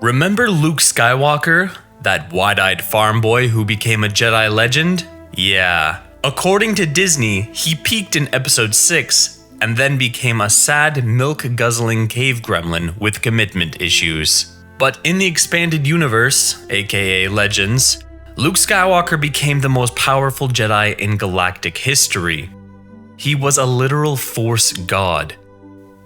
Remember Luke Skywalker? That wide-eyed farm boy who became a Jedi legend? Yeah. According to Disney, he peaked in episode 6 and then became a sad, milk-guzzling cave gremlin with commitment issues. But in the expanded universe, aka Legends, Luke Skywalker became the most powerful Jedi in galactic history. He was a literal Force god.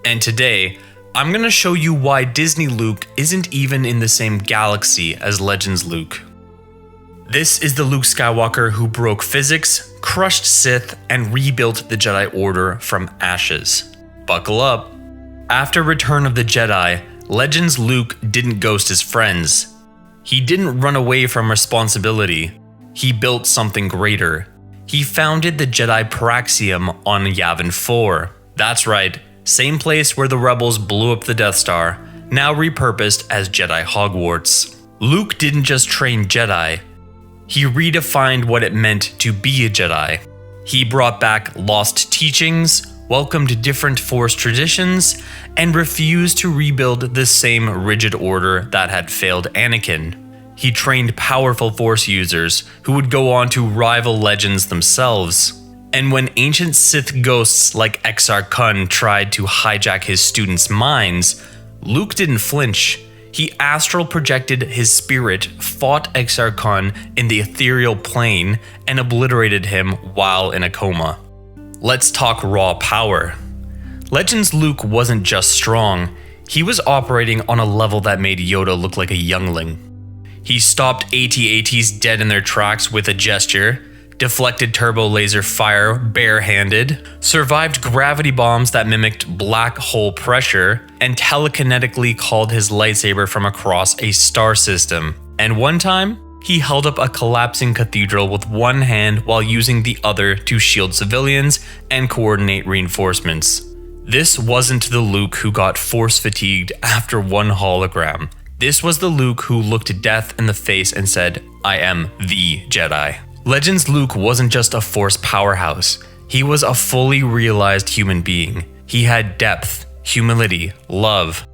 And today, I'm gonna show you why Disney Luke isn't even in the same galaxy as Legends Luke. This is the Luke Skywalker who broke physics, crushed Sith, and rebuilt the Jedi Order from ashes. Buckle up. After Return of the Jedi, Legends Luke didn't ghost his friends. He didn't run away from responsibility. He built something greater. He founded the Jedi Praxium on Yavin 4. That's right, same place where the rebels blew up the Death Star, now repurposed as Jedi Hogwarts. Luke didn't just train Jedi. He redefined what it meant to be a Jedi. He brought back lost teachings, welcomed different Force traditions, and refused to rebuild the same rigid order that had failed Anakin. He trained powerful Force users who would go on to rival Legends themselves. And when ancient Sith ghosts like Exar Kun tried to hijack his students' minds, Luke didn't flinch. He astral projected his spirit, fought Exar Kun in the ethereal plane, and obliterated him while in a coma. Let's talk raw power. Legends Luke wasn't just strong, he was operating on a level that made Yoda look like a youngling. He stopped AT-ATs dead in their tracks with a gesture, deflected turbo laser fire barehanded, survived gravity bombs that mimicked black hole pressure, and telekinetically called his lightsaber from across a star system. And one time, he held up a collapsing cathedral with one hand while using the other to shield civilians and coordinate reinforcements. This wasn't the Luke who got force fatigued after one hologram. This was the Luke who looked death in the face and said, "I am the Jedi." Legends Luke wasn't just a Force powerhouse. He was a fully realized human being. He had depth, humility, love.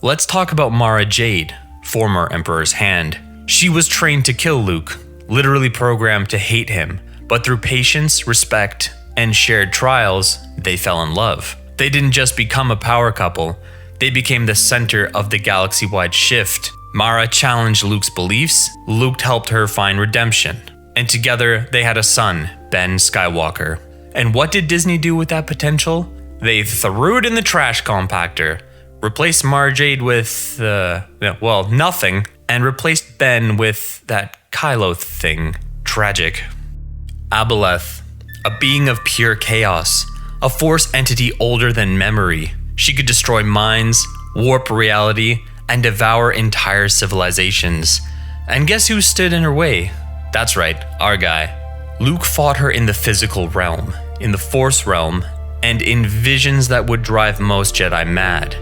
Let's talk about Mara Jade, former Emperor's Hand. She was trained to kill Luke, literally programmed to hate him, but through patience, respect, and shared trials, they fell in love. They didn't just become a power couple, they became the center of the galaxy-wide shift. Mara challenged Luke's beliefs, Luke helped her find redemption. And together, they had a son, Ben Skywalker. And what did Disney do with that potential? They threw it in the trash compactor, replaced Mara Jade with, nothing, and replaced Ben with that Kylo thing. Tragic. Aboleth, a being of pure chaos, a Force entity older than memory. She could destroy minds, warp reality, and devour entire civilizations. And guess who stood in her way? That's right, our guy. Luke fought her in the physical realm, in the Force realm, and in visions that would drive most Jedi mad.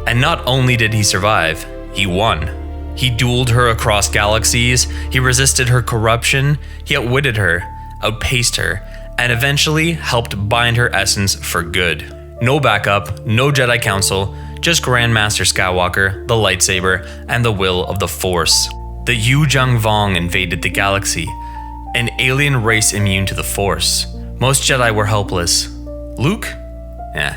And not only did he survive, he won. He dueled her across galaxies, he resisted her corruption, he outwitted her, outpaced her, and eventually helped bind her essence for good. No backup, no Jedi Council, just Grandmaster Skywalker, the lightsaber, and the will of the Force. The Yuzhong Vong invaded the galaxy, an alien race immune to the Force. Most Jedi were helpless. Luke?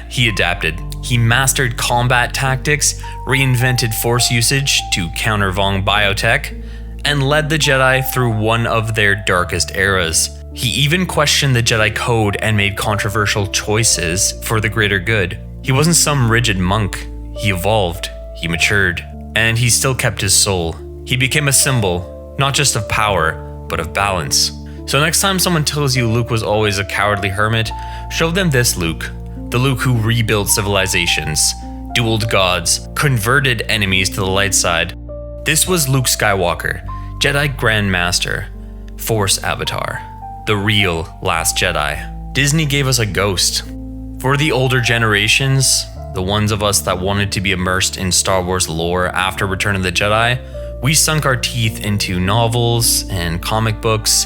He adapted. He mastered combat tactics, reinvented Force usage to counter Vong biotech, and led the Jedi through one of their darkest eras. He even questioned the Jedi Code and made controversial choices for the greater good. He wasn't some rigid monk. He evolved, he matured, and he still kept his soul. He became a symbol, not just of power, but of balance. So next time someone tells you Luke was always a cowardly hermit, show them this Luke. The Luke who rebuilt civilizations, dueled gods, converted enemies to the light side. This was Luke Skywalker, Jedi Grandmaster, Force Avatar, the real Last Jedi. Disney gave us a ghost. For the older generations, the ones of us that wanted to be immersed in Star Wars lore after Return of the Jedi, we sunk our teeth into novels and comic books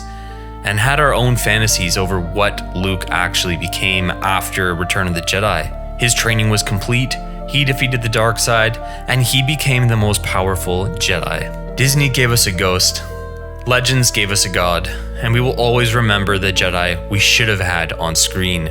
and had our own fantasies over what Luke actually became after Return of the Jedi. His training was complete, He defeated the dark side, and he became the most powerful Jedi. Disney gave us a ghost. Legends gave us a god, and we will always remember the Jedi we should have had on screen.